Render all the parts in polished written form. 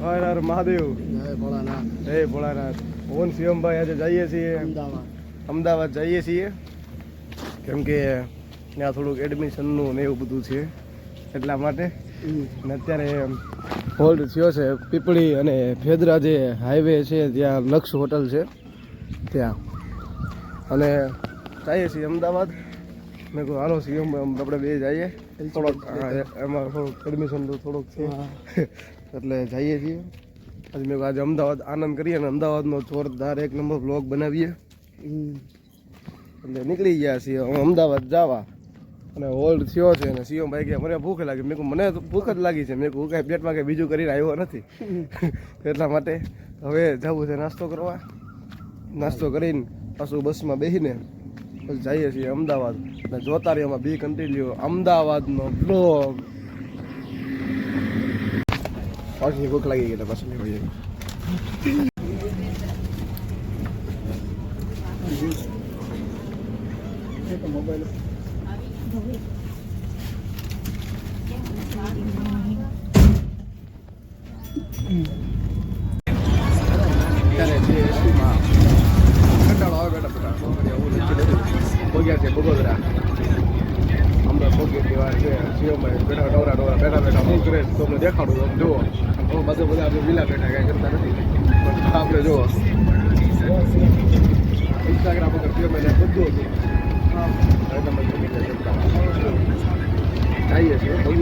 હર હર મહાદેવ. જય ભોળાનાથ. જય ભોળાનાથ. ઓન શિવમભાઈ આજે જઈએ છીએ અમદાવાદ જઈએ છીએ કેમ કે ત્યાં થોડુંક એડમિશનનું ને એવું બધું છે એટલા માટે. અને અત્યારે હોલ્ડ થયો છે પીપળી અને ફેદરા જે હાઈવે છે ત્યાં લક્ષ હોટલ છે ત્યાં, અને જઈએ છીએ અમદાવાદ. મેં કહું હાલો સીએમ આપણે બે જઈએ, થોડોક એમાં થોડુંક એડમિશન થોડુંક છે એટલે જઈએ છીએ. આજે મેં આજે અમદાવાદ આનંદ કરીએ અને અમદાવાદનો જોરદાર એક નંબર બ્લોગ બનાવીએ એટલે નીકળી ગયા છીએ અમદાવાદ જવા. અને હોલ્ડ થયો છે અને સીએમ ભાઈ કે મને ભૂખ લાગી. મેં કહું મને ભૂખ જ લાગી છે. મેં કહું કાંઈ પેટમાં કંઈ બીજું કરીને આવ્યો નથી એટલા માટે હવે જવું છે નાસ્તો કરવા. નાસ્તો કરીને પાછું બસમાં બેસીને પછી જઈએ છીએ અમદાવાદ અને જોતા રહીએ બી કન્ટિન્યુ અમદાવાદનો બ્લોગ. પાછી ભૂખ લાગી ગઈ પાછું નીકળીએ. મોબાઈલ કંટાળો આવે બેટા ભોગ્યા છે બગોદરા. હમણાં ભોગી વાર છે સીઓમાં બેઠા ડોરા બેઠા હું કરે તો અમને દેખાડું તમે જુઓ. બધું બધા આપણે વિલા બેઠા કાંઈ કરતા નથી આપણે જુઓ ઇન્સ્ટાગ્રામ ઉપર સીઓમાં બધું હતું જઈએ છીએ.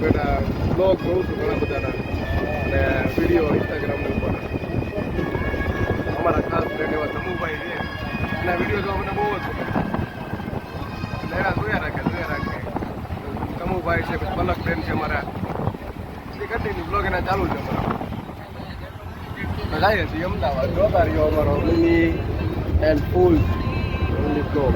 બેઠા બ્લોગ જોઉં છું ઘણા બધાના અને વિડીયો ઇન્સ્ટાગ્રામની ઉપર. અમારા ખાસ ફ્રેન્ડ એવા સમૂહભાઈ છે એના વિડીયો જોવા મને બહુ જ ગમે. એના જોયા રાખે. સમૂહભાઈ છે પછી પલક ફ્રેન્ડ છે અમારા, એ કન્ટિન્યુ બ્લોગ એના ચાલુ છે અમારા. જઈએ છીએ અમદાવાદ. જોતા રહ્યો અમારો mini and full blog.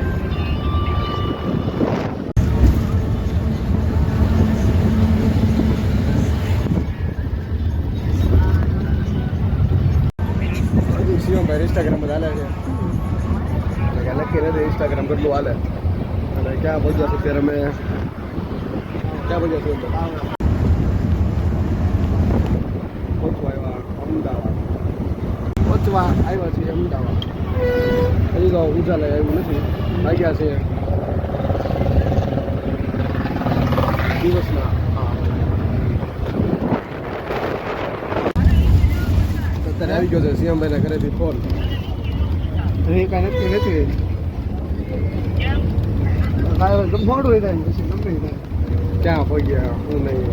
Instagram પર હાલે છે લખી રહે ઇન્સ્ટાગ્રામ કેટલું હાલે. અને ક્યાં પહોંચ્યા છે અત્યારે અમે ક્યાં પહોંચ્યા છીએ પહોંચવા આવ્યા છીએ અમદાવાદ. હજી તો ઉજાલે આવ્યું નથી. વાગ્યા છે દિવસના અત્યારે આવી ગયો છે સીએમભાઈના ઘરેથી ફોન. કાંઈ નક્કી નથી મોડું હોય ક્યાં પહોંચ્યા હું નહીં.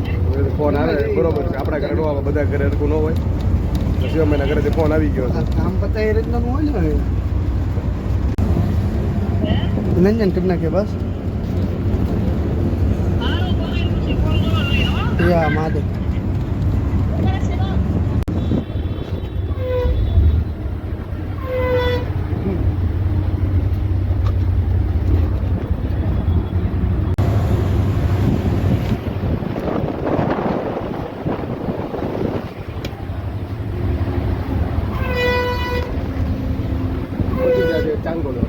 ફોન આવે બરોબર છે. આપણા ઘરે નો આવે, બધા ઘરે હરખું ન હોય. તો સીએમભાઈના ઘરેથી ફોન આવી ગયો છે. કામ પતા એ રીતના હોય ને લંજન કરી નાખીએ બસ. યા માધવ ચાંગોલો.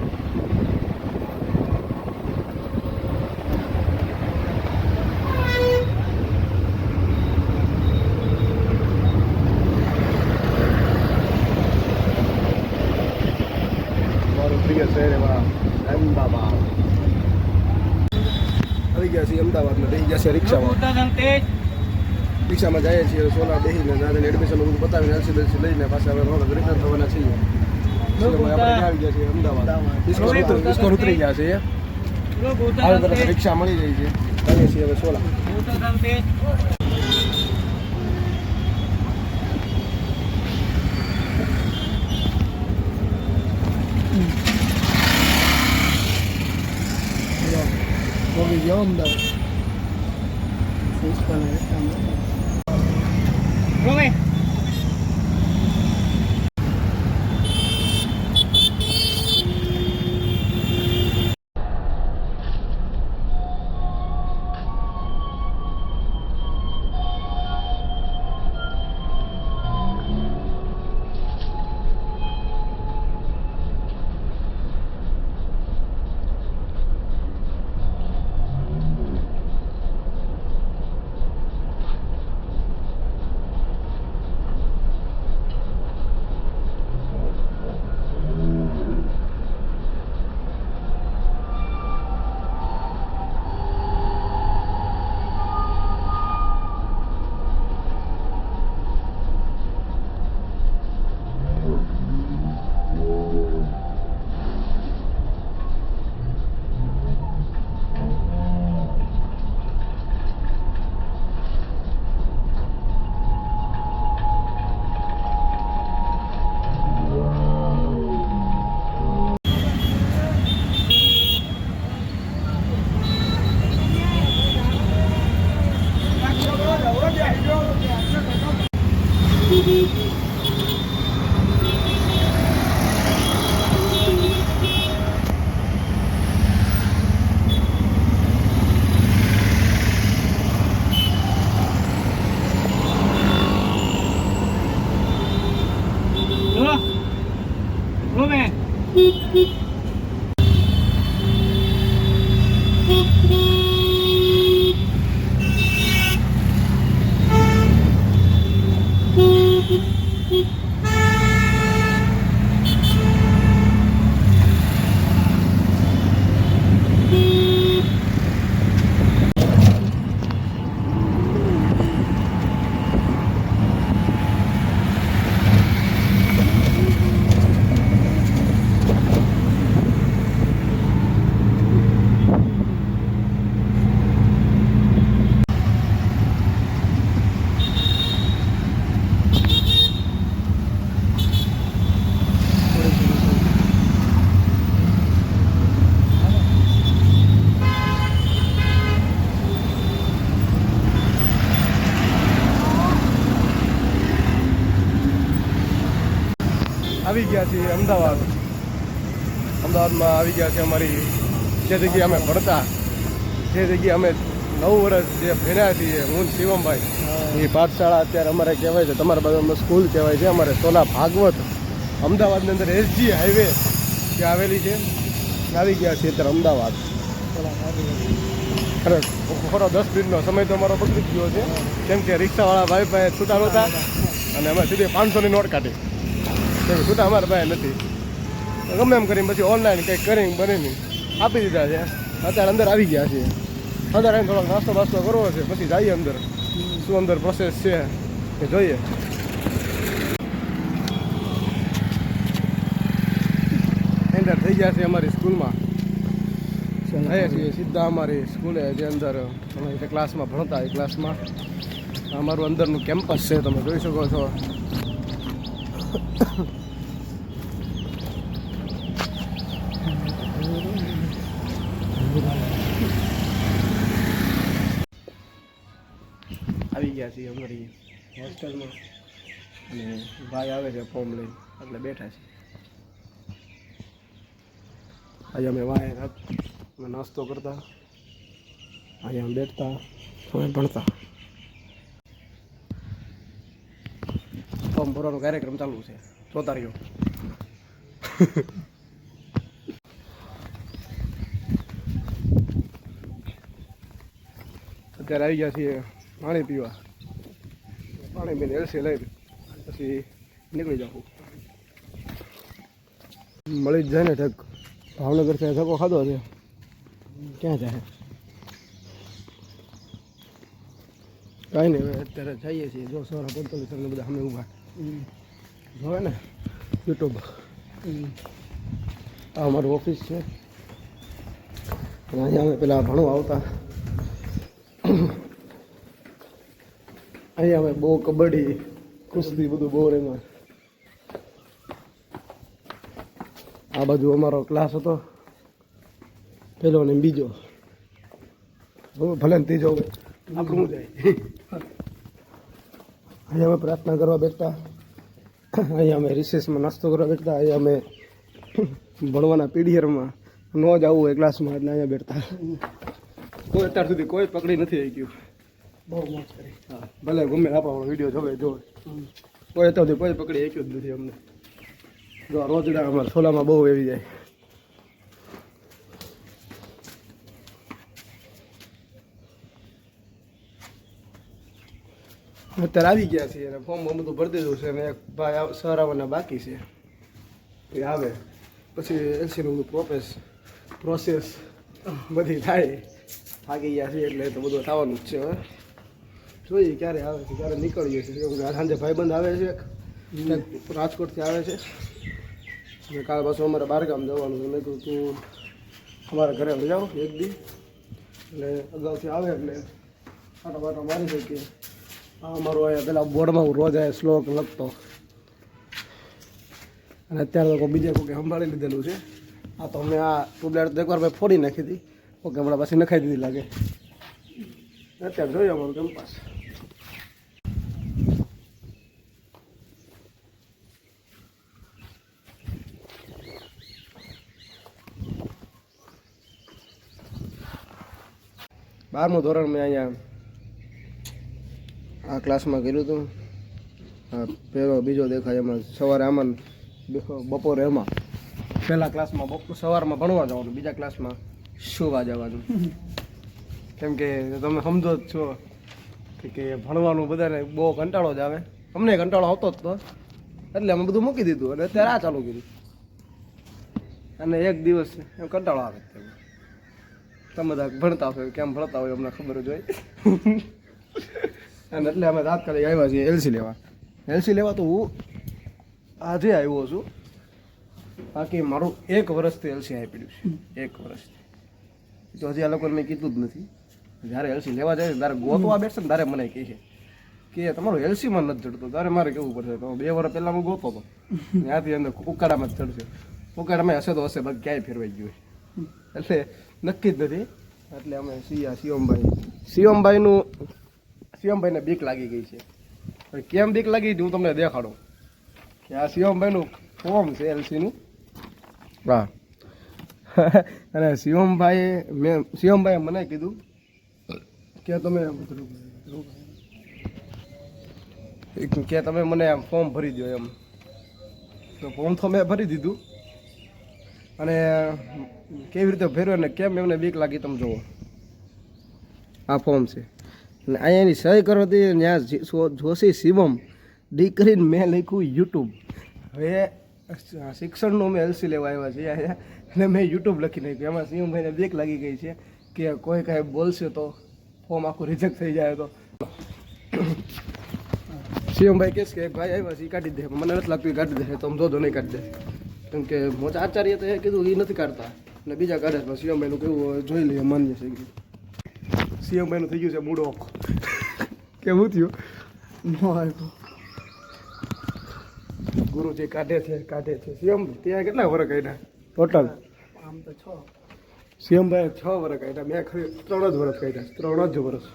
મારું પ્રિય શહેર એમાં અમદાવાદ. આવી ગયા છીએ અમદાવાદમાં. બેસી ગયા છે રિક્ષામાં. રિક્ષામાં જઈએ છીએ સોલા બેસીને દાદાને એડમિશન બધું બતાવીને એલસી લઈને પાછા હવે રિટર્ન થવાના છીએ. આવી ગયા છે અમદાવાદ. ડિસ્કોર ઉતરી ગયા છે. આવી તરફ રિક્ષા મળી રહી છે. જઈએ છીએ હવે સોલા. અમદાવાદ આવી ગયા છીએ અમદાવાદમાં આવી ગયા છે અમારી જે જગ્યાએ અમે ભણતા જે જગ્યાએ અમે 9 વર્ષ જે ભણ્યા છીએ હું શિવમભાઈ એ પાઠશાળા અત્યારે અમારે કહેવાય છે તમારા બાજુ સ્કૂલ કહેવાય છે અમારે સોલા ભાગવત અમદાવાદની અંદર SG હાઈવે જે આવેલી છે આવી ગયા છીએ અત્યારે અમદાવાદ અરે ખરો 10 મિનિટનો સમય તો અમારો બગડી ગયો છે કેમ કે રિક્ષાવાળા ભાઈ પાસે છૂટા નહોતા અને અમે સીધી 500ની નોટ કાઢી કેમ કે છૂટા અમારા પાસે નથી ગમે એમ કરીને પછી ઓનલાઈન કંઈક કરીને બનીને આપી દીધા છે અત્યારે અંદર આવી ગયા છીએ અંદર આવીને થોડોક નાસ્તો બાસ્તો કરવો છે પછી જઈએ અંદર શું અંદર પ્રોસેસ છે એ જોઈએ એન્ટર થઈ ગયા છે અમારી સ્કૂલમાં આવ્યા છીએ સીધા અમારી સ્કૂલે જે અંદર અમે જે ક્લાસમાં ભણતા એ ક્લાસમાં અમારું અંદરનું કેમ્પસ છે તમે જોઈ શકો છો આવી ગયા છીએ અમારી હોસ્ટેલમાં અને ભાઈ આવે છે ફોર્મ લઈને એટલે બેઠા છે આજે અમે વાય અમે નાસ્તો કરતા અહીંયા બેઠતા અમે ભણતા ફોર્મ ભરવાનો કાર્યક્રમ ચાલુ છે જોતા રહ્યો અત્યારે આવી ગયા છીએ પાણી પીવા પાણી પીને એલસી લઈ પછી નીકળી જાઉં મળી જ જાય ને ઠેક ભાવનગર થી ધક્કો ખાધો છે ક્યાં જાય કાંઈ નહીં હવે અત્યારે જઈએ છીએ જો સવારે 45 બધા અમે ઊભા જોવે ને યુટ્યુબ આ અમારું ઓફિસ છે અને અહીંયા અમે પેલા ભણવા આવતા અહીંયા અમે બહુ કબડ્ડી કુસ્તી બધું બહુ એમાં આ બાજુ અમારો ક્લાસ હતો પેલો ને બીજો ભલે ને ત્રીજો આપણું જાય અહીંયા અમે પ્રાર્થના કરવા બેઠતા, અહીંયા અમે રિસેસમાં નાસ્તો કરવા બેઠતા, અહીંયા અમે ભણવાના પીડીયરમાં ન જ આવવું હોય ક્લાસમાં એટલે અહીંયા બેઠતા. કોઈ અત્યાર સુધી કોઈ પકડી નથી આવી ગયું. બહુ મોજ કરી. હા, ભલે ગમે આપણો વિડીયો જોવે કોઈ અત્યાર સુધી કોઈ પકડી શક્યું જ નથી અમને. જો રોજડા અમારા છોલામાં બહુ એવી જાય. અત્યારે આવી ગયા છીએ અને ફોર્મ બધું ભરી દીધું છે અને એક ભાઈ સર આવવાના બાકી છે. એ આવે પછી એલસીનું બધું પ્રોસેસ બધી થાય. થાકી ગયા છીએ એટલે તો બધું થવાનું જ છે. હવે જોઈએ ક્યારે આવે છે, ક્યારે નીકળીએ છીએ. સાંજે ભાઈબંધ આવે છે, રાજકોટથી આવે છે અને કાલ પાછું અમારે બહારગામ જવાનું છે. મેં કીધું તું અમારા ઘરે લઈ જાઓ એક દી, એટલે અગાઉથી આવે એટલે આટા બાટા મારી શકીએ. હા, અમારું અહીંયા પેલા બોર્ડમાં હું રોજ અહીંયા શ્લોક લખતો અને અત્યારે તો બીજે કોઈ સંભાળી લીધેલું છે. આ તો અમે આ ટ્યુબલાઇટ એકવાર મેં ફોડી નાખી હતી. ઓકે, હમણાં પાછી નખાઈ દીધી લાગે. અત્યારે જોઈએ અમારું કેમ્પસ. બારમું ધોરણ મેં અહીંયા આ ક્લાસમાં કર્યું હતું. હા, પહેલો બીજો દેખાય એમાં. સવારે આમાં, બપોરે એમાં. પહેલા ક્લાસમાં સવારમાં ભણવા જવાનું, બીજા ક્લાસમાં સુવા જવાનું. કેમ કે તમે સમજો જ છો કે ભણવાનું બધાને બહુ કંટાળો જ આવે. અમને કંટાળો આવતો જ તો એટલે અમે બધું મૂકી દીધું અને અત્યારે આ ચાલુ કર્યું. અને એક દિવસ એમ કંટાળો આવે. તમે બધા ભણતા હોય, કેમ ભણતા હોય અમને ખબર જ હોય. અને એટલે અમે તાત્કાલિક આવ્યા છીએ એલસી લેવા. એલસી લેવા તો હું આજે આવ્યો છું. બાકી મારું 1 વર્ષથી એલસી આવી પડ્યું છે. 1 વર્ષથી તો હજી આ લોકોને મેં કીધું જ નથી. જ્યારે એલસી લેવા જાય ત્યારે ગોતવા બેસશે ને ત્યારે મને કહે છે કે તમારું એલસીમાં નથી ચડતું, તારે મારે કેવું પડશે. તો 2 વર્ષ પહેલાં હું ગોતો હતો, ત્યાંથી અંદર ઉકાળામાં જ ચડશે. ઉકાળામાં હશે તો હશે, બાકી ક્યાંય ફેરવાઈ ગયું હોય. એટલે નક્કી જ નથી. એટલે અમે શિવમભાઈને બીક લાગી ગઈ છે. કેમ બીક લાગી હું તમને દેખાડું કે આ શિવમભાઈનું ફોર્મ છે એલસીનું. હા, અને શિવમભાઈએ મને કીધું કે તમે મને આમ ફોર્મ ભરી દો એમ. તો ફોર્મ તો મેં ભરી દીધું. અને કેવી રીતે ભર્યો ને કેમ એમને બીક લાગી તમે જુઓ. આ ફોર્મ છે અને અહીંયાની સહી કરવાથી ત્યાં જોશી શિવમ ડી કરીને મેં લખ્યું યુટ્યુબ. હવે શિક્ષણનું અમે એલસી લેવા આવ્યા છીએ અહીંયા અને મેં યુટ્યુબ લખી નાખ્યું. એમાં શિવમભાઈને બીક લાગી ગઈ છે કે કોઈ કાંઈ બોલશે તો ફોર્મ આખું રિજેક્ટ થઈ જાય. તો શિવમભાઈ કહેશે કે ભાઈ આવ્યા છે એ કાઢી દે. મને નથી લાગતું એ કાઢી દે. તો આમ જોજો નહીં કાઢી દે. કેમ કે મોટા આચાર્ય તો એ કીધું એ નથી કાઢતા અને બીજા કાઢે. પણ શિવમભાઈનું કેવું જોઈ લઈએ, માન્ય છે. શિવમભાઈનું થઈ ગયું છે મૂડ ઓફ. કેવું થયું? ગુરુજી કાઢે છે. શિવમ ત્યાં કેટલા વર્ષ કાઢ્યા ટોટલ? આમ તો 6. શિવમભાઈ 6 વર્ષ કાઢ્યા. મેં ખરી 3 જ વર્ષ કાઢ્યા. 3 જ વર્ષ.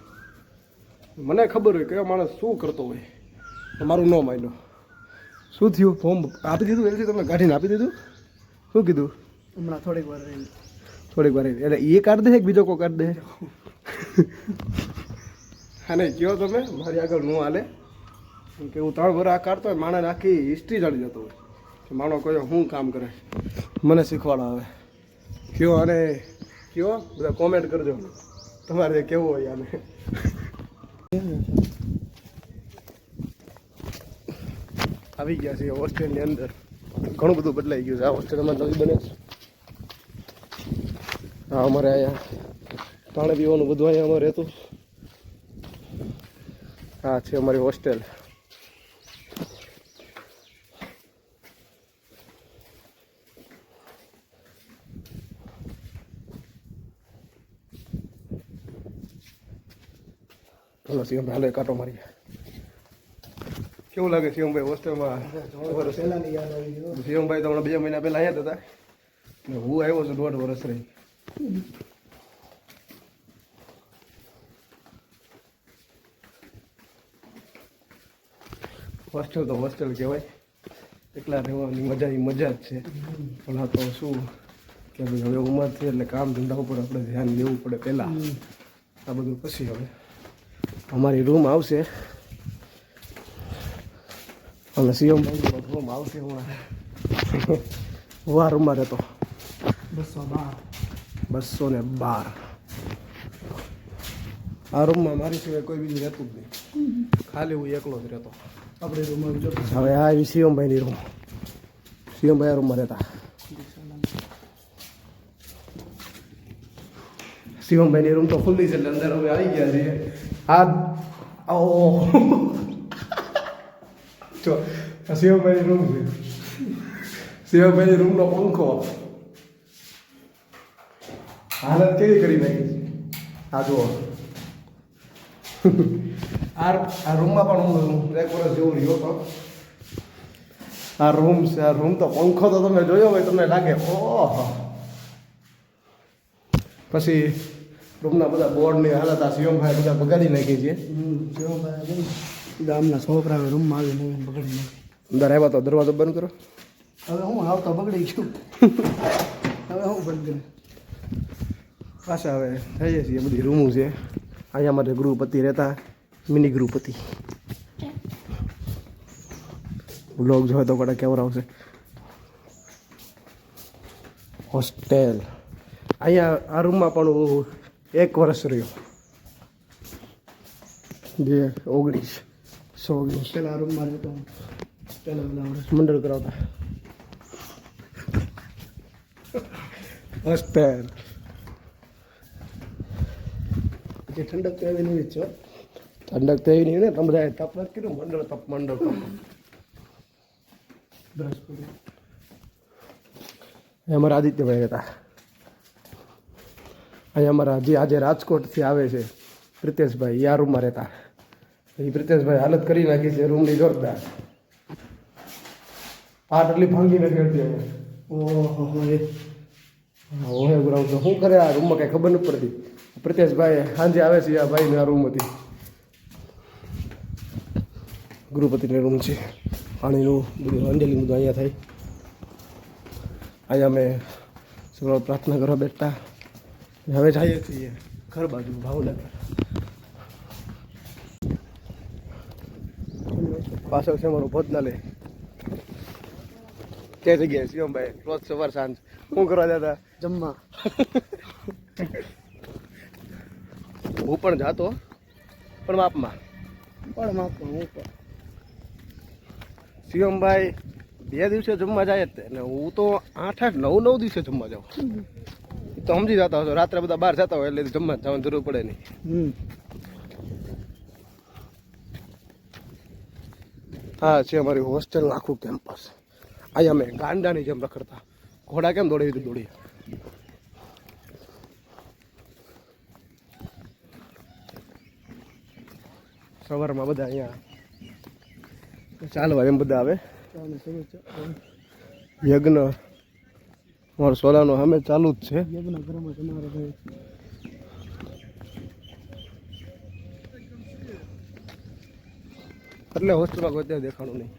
મને ખબર હોય કયો માણસ શું કરતો હોય. મારું ન માન્યું. શું થયું? ફોર્મ આપી દીધું એલસી તમે કાઢીને આપી દીધું? શું કીધું? હમણાં થોડીક વાર એટલે એ કાઢ દે કે બીજો કોઈ કાઢ દે? હા, નહીં કહો તમે મારી આગળ ન હાલે. કે હું 3 વર્ષ આ કાઢતો હોય, માણસ આખી હિસ્ટ્રી જાણી જતો હોય કે માણો કયો શું કામ કરે. મને શીખવાડો આવે. કયો અને કયો બધા કોમેન્ટ કરજો તમારે કેવું હોય. આને આવી ગયા છે હોસ્ટેલની અંદર. ઘણું બધું બદલાઈ ગયું છે. આ હોસ્ટેલમાં નવી બને છે. હા, અમારે અહીંયા પાણી પીવાનું બધું અહીંયા અમારે રહેતું. હા, છે અમારી હોસ્ટેલ. ચલો શિવમભાઈ હાલો કાંટો મારીએ. કેવું લાગે શિવમભાઈ હોસ્ટેલમાં? શિવમભાઈ તો હમણાં 2 મહિના પહેલા આવ્યા હતા. હું આવ્યો છું 1.5 વર્ષ રહી. હોસ્ટેલ તો હોસ્ટેલ કહેવાય, એકલા રહેવાની મજા જ છે. પણ આ તો શું કે ભાઈ હવે ઉંમર છે એટલે કામ ધંધા ઉપર આપણે ધ્યાન દેવું પડે પહેલાં, આ બધું પછી. હવે અમારી રૂમ આવશે અને સીએમભાઈ રૂમ આવશે હમણાં. વા રૂમમાં રહેતો 212. આ રૂમમાં મારી સિવાય કોઈ બીજું રહેતું જ નહીં, ખાલી હું એકલો જ રહેતો. આપણે રૂમમાં હવે આ આવી સીએમભાઈની રૂમ. સીએમભાઈ આ રૂમમાં રહેતા. શિવમભાઈની રૂમ તો ખુલ્લી છે એટલે અંદર હવે આવી ગયા છીએ. આ જો આ શિવમભાઈની રૂમ છે. શિવમભાઈની રૂમનો પંખો હાલત કેવી કરી નાખી છે આ જુઓ. આ રૂમમાં પણ હું 1 વર્ષ જેવું રહ્યો હતો. આ રૂમ છે. આ રૂમ તો પંખો તો તમે જોયો હોય તમને લાગે ઓહો. પછી રૂમના બધા બોર્ડની હાલત આ શિવમભાઈ બધા બગાડી નાખી છે. શિવમભાઈ ગામના છોકરા રૂમમાં આવી નવીન બગાડી નાખી. અંદર આવ્યા તો દરવાજો બંધ કરો. હવે હું આવતો બગડી ગયું. હવે હું બંધ કર્યું પાછા. હવે થઈએ છીએ બધી રૂમો છે. અહીંયા અમારે ગૃહપતિ રહેતા, મિની ગૃહપતિ. બ્લોગ જોયો તો કડા કેવર આવશે. હોસ્ટેલ અહીંયા આ રૂમમાં પણ હું 1 વર્ષ રહ્યો. 2019 પેલા આ રૂમમાં રહેતો. પેલા બધા વર્ષ મંડળ કરાવતા. હોસ્ટેલ જે ઠંડક તો એવી નહીં છે. ઠંડક તો એવી નહીં ને. તમે બધા તપ નથી કર્યું. મંડળ તપ અમારા આદિત્યભાઈ હતા. અહીંયા અમારા જે આજે રાજકોટથી આવે છે પ્રિતેશભાઈ, આ રૂમમાં રહેતા. એ પ્રિતેશભાઈ હાલત કરી નાખી છે રૂમની જોરદાર. પાટ એટલી ભાંગી નાખી હતી અમે. ઓહો ઓહે ગુરાવ તો શું કરે આ રૂમમાં કાંઈ ખબર નથી પડતી. પ્રિતેશભાઈ સાંજે આવે છે. આ ભાઈની આ રૂમ હતી. ગૃહપતિની રૂમ છે. પાણીનું બધું અંજલિ બધું અહીંયા થાય. અહીંયા અમે સવારે પ્રાર્થના કરવા બેઠતા. હવે જઈએ છીએ ઘર બાજુ ભાવનગર. પાછળ છે અમારું ભોજનાલય. તે જગ્યાએ શિવમભાઈ રોજ સવાર સાંજ શું કરવા જતા? જમવા. હું પણ જાતો પણ માપમાં. શિવમભાઈ 2 દિવસે જમવા જાય જ ને હું તો 8-8 9 દિવસે જમવા જાઉં. તો સમજી જતા હશો. રાત્રે બધા બહાર જતા હોય એટલે જમવા જવાની જરૂર પડે નહીં. હા છે અમારી હોસ્ટેલનું આખું કેમ્પસ. અહીંયા અમે ગાંડાની જેમ રખડતા. ઘોડા કેમ દોડી દોડી. સવારમાં બધા અહીંયા ચાલવા એમ બધા આવે. યજ્ઞ અમારો સોલાનો સામે ચાલુ જ છે. એટલે હોસ્ટેલમાં કોઈ ત્યાં દેખાણું નહીં.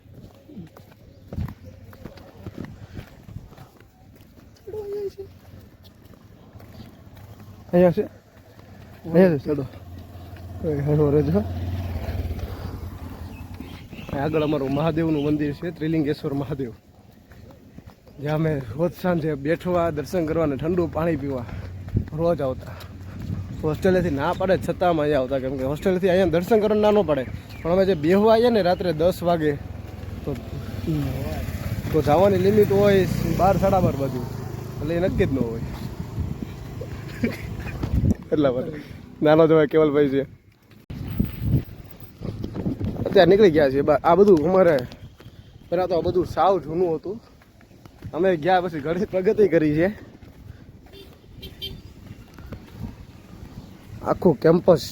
અહીંયા છે. અહીંયા છે ચડો. હેલો રેજો. આગળ અમારું મહાદેવનું મંદિર છે, ત્રિલિંગેશ્વર મહાદેવ, જ્યાં અમે રોજ સાંજે બેઠવા, દર્શન કરવા અને ઠંડુ પાણી પીવા રોજ આવતા. હોસ્ટેલેથી ના પડે છતાં અમે અહીંયા આવતા, કેમ કે હોસ્ટેલથી અહીંયા દર્શન કરવા ના ન પડે. પણ અમે જે બેહવા આવીએ ને રાત્રે 10 વાગે તો જવાની લિમિટ હોય 12-12:30 બાજુ, એટલે એ નક્કી જ ન હોય. એટલા માટે નાનો જવાય કેવલભાઈ છે, અત્યારે નીકળી ગયા છે. આ બધું અમારે પહેલાં તો આ બધું સાવ જૂનું હતું. અમે ગયા પછી ઘણી પ્રગતિ કરી છે. આખું કેમ્પસ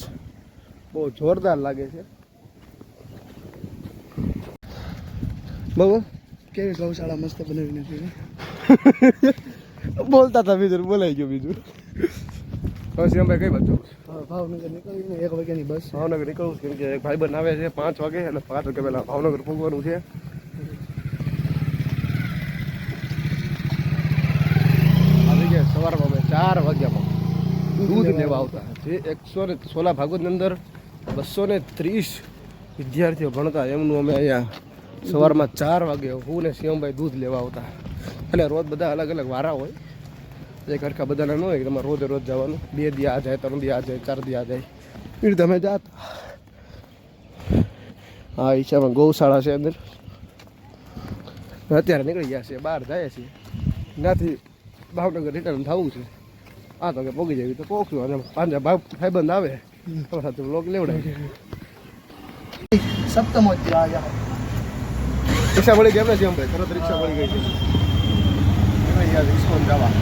બહુ જોરદાર લાગે છે. બહુ કેવી ગૌશાળા મસ્ત બનાવી નાખી. બોલતા હતા બીજું બોલાઈ ગયું બીજું. પછી અમે કઈ બાજુ ભાવનગર નીકળીને 1 વાગ્યાની બસ ભાવનગર નીકળવું છે, કેમ કે એક ભાઈબંધ આવે છે 5 વાગે એટલે 5 વાગે પહેલા ભાવનગર પહોંચવાનું છે. આવી ગયા સવારમાં અમે 4 વાગ્યામાં દૂધ લેવા આવતા. જે 116 ભાગવતની અંદર 230 વિદ્યાર્થીઓ ભણતા એમનું અમે અહીંયા સવારમાં 4 વાગે હું ને શિવમભાઈ દૂધ લેવા આવતા. એટલે રોજ બધા અલગ અલગ વારા હોય, એક હરખા બધાને ન હોય કે તમારે રોજે રોજ જવાનું. 2 દી આ જાય, 3 દી આ જાય, 4 દી આ જાય, એ રીતે અમે જાતા. હા, ઈચ્છામાં ગૌશાળા છે અંદર. અત્યારે નીકળી ગયા છીએ, બહાર જાય છીએ. ત્યાંથી ભાવનગર રિટર્ન થવું છે. આ તો કે પોગી જાય તો પોગશું, અને પાંજા ભાઈબંધ આવે તો સાથે લોક લેવડાય. સપ્તમો આવ્યા રિક્ષા મળી ગઈ એમને છે, ભાઈ તરત રિક્ષા મળી ગઈ છે. યાર રિક્ષા જવા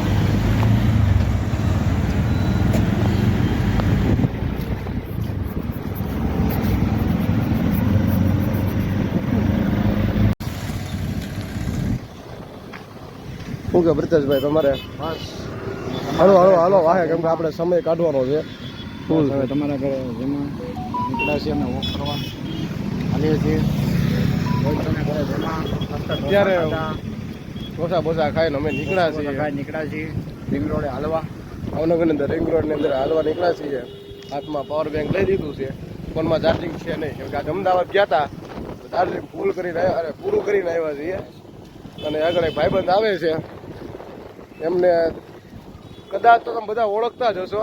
શું કે બ્રિતેશભાઈ તમારે? હાલો હાલો હાલો વાહે, કેમ કે આપણે સમય કાઢવાનો છે. હવે તમારા ઘરે જેમાં નીકળ્યા છીએ અમે વોક કરવા હાલીએ છીએ. અત્યારે બોસા બોસા ખાઈને અમે નીકળ્યા છીએ. રિંગ રોડે હાલવા ભાવનગરની અંદર રિંગ રોડની અંદર હાલવા નીકળ્યા છીએ. હાથમાં પાવર બેંક લઈ દીધું છે, ફોનમાં ચાર્જિંગ છે નહીં, કેમ કે આજે અમદાવાદ ગયા હતા, ચાર્જિંગ પૂરું કરીને આવ્યા છીએ. અને આગળ એક ભાઈબંધ આવે છે, એમને કદાચ તો તમે બધા ઓળખતા જ હશો,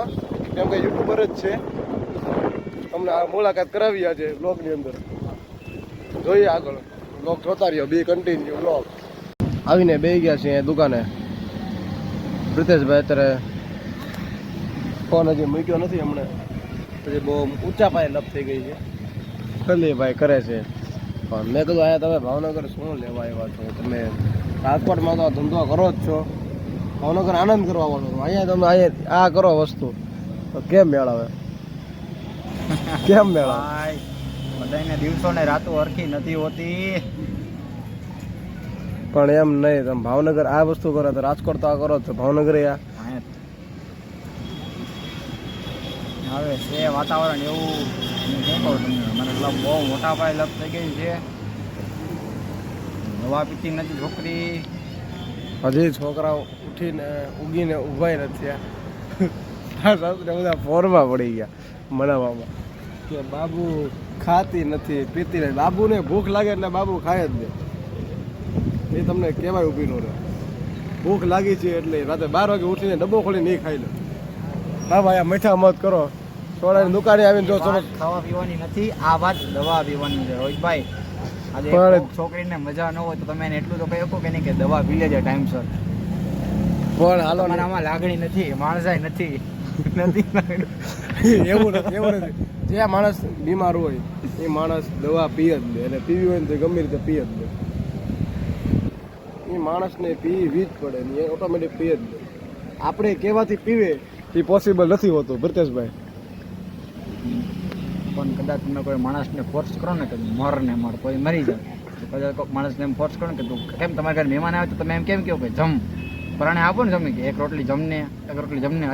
કેમ કે યુટ્યુબર જ છે. તમને આ મુલાકાત કરાવી આજે બ્લોગની અંદર. જોઈએ આગળ બ્લોગ જોતા રહ્યો, બી કન્ટિન્યુ બ્લોગ. આવીને બેસી ગયા છે દુકાને. પ્રિતેશભાઈ અત્યારે ફોન હજી મૂક્યો નથી હમણાં, પછી બહુ ઊંચા પાયે લપ થઈ ગઈ છે. સંદીપભાઈ કરે છે પણ મેં કીધું અહીંયા તમે ભાવનગર શું લેવા આવ્યા છો? તમે રાજકોટમાં તો ધંધો કરો જ છો, ભાવનગર આનંદ કરવા વાળો છો, અહીંયા તમે અહીંયા આ કરો વસ્તુ તો કેમ મેળ આવે? કેમ મેળ આવે? બધાને દિવસો ને રાતો હરખી નથી હોતી. પણ એમ નહીં, તમે ભાવનગર આ વસ્તુ કરો તો રાજકોટ તો આ કરો છો, ભાવનગર આ હવે છે વાતાવરણ એવું. હું શું કહું તમને, મને લપ બહુ મોટા પાયે લપ થઈ ગઈ છે. દવા પીતી નથી છોકરી. હજી છોકરાઓ ઉગીને ઊભાઈ નથી થયા. બધા ફોરમાં પડી ગયા મનાવામાં કે બાબુ ખાતી નથી, પીતી નથી. બાબુને ભૂખ લાગે એટલે બાબુ ખાય જ નહીં. એ તમને કહેવાય ઊભી નો રહે. ભૂખ લાગી છે એટલે રાતે 12 વાગે ઉઠીને ડબ્બો ખોલીને નહીં ખાઈ લે. હા ભાઈ, આ મીઠા મત કરો. સોડાની દુકાને આવીને જો ખાવા પીવાની નથી, આ વાત દવા પીવાની છે. રોહિતભાઈ, આજે છોકરીને મજા ન હોય તો તમે એને એટલું તો કહી શકો કે નહીં કે દવા પી લેજે ટાઈમસર. પણ હાલો, આમાં લાગણી નથી, માણસાઈ નથી. એવું નથી. જે માણસ બીમાર હોય એ માણસ દવા પી જ લે, અને પીવી હોય ને તો ગમે રીતે પી જ લે. એ માણસને પીવી જ પડે ને, એ ઓટોમેટિક પી જ લે. આપણે કહેવાથી પીવે એ પોસિબલ નથી હોતું બ્રિતેશભાઈ. પણ કદાચ તમે કોઈ માણસને ફોર્સ કરો ને કે મર ને મર, કોઈ મરી જાય તો કદાચ કોઈ માણસને એમ ફોર્સ કરો ને કે તું કેમ તમારા ઘરે મહેમાન આવે તો તમે એમ કેમ કહો કે જમ પરાણે આપો ને, જમે કે એક રોટલી જમને.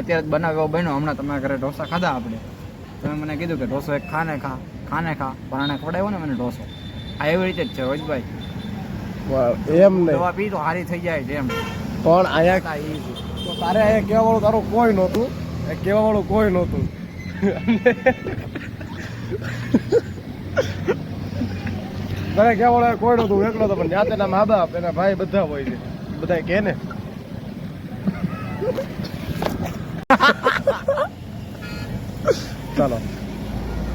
અત્યારે જ બનાવ્યો બન્યો, હમણાં તમારા ઘરે ઢોસા ખાધા આપણે, તમે મને કીધું કે ઢોસો એક ખાને ખા પરાણે ખવડાવ્યો ને મને ઢોસો. આ એવી રીતે જ છે રોજભાઈ. એમ નહીં, દવા પી તો હારી થઈ જાય છે એમ. પણ અહીંયા તો તારે અહીંયા કહેવા વાળું તારું કોઈ નહોતું, કહેવા વાળું કોઈ નહોતું. તારે કહેવા વાળું કોઈ નહોતું, એકલો તો. પણ જાતે ના મા બાપ એના ભાઈ બધા હોય છે, બધા કહે ને. ચાલો,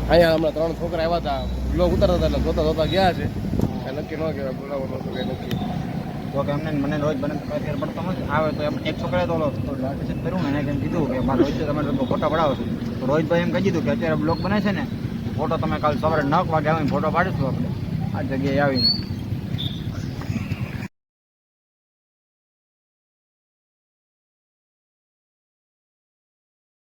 અહીંયા હમણાં 3 છોકરા આવ્યા હતા, બ્લોગ ઉતારતા હતા એટલે જોતા ગયા છે. નક્કી ન કહેવાય, બોલાવવાનું હતું કંઈ નક્કી. તો કે એમને મને રોજ બને ફેર પડતો નથી આવે તો એમ એક છોકરાએ તો લાઠી કર્યું ને, એને એમ કીધું કે મારે રોજ તમે ફોટો પડાવો છો. તો રોહિતભાઈ એમ કહી દીધું કે અત્યારે બ્લોગ બને છે ને, ફોટો તમે કાલ સવારે 9 વાગે આવીને ફોટો પાડીશું આપણે આ જગ્યાએ આવીને.